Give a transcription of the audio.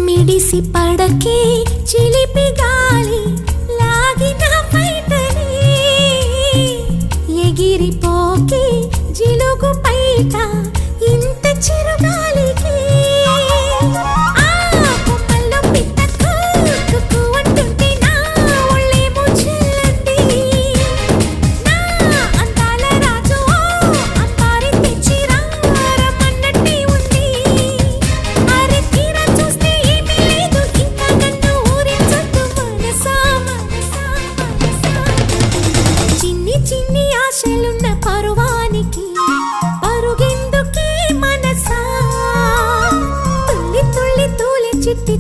మిడిసి పడకే చిలిపి గాలి లాగిన బయటనే ఎగిరిపోకే జిలుగు పైట ఇంత చిరుగాలికి చిన్ని ఆశలున్న పరువానికి పరుగెందుకే మనసా తుల్లి తుల్లి తూలి చిట్టి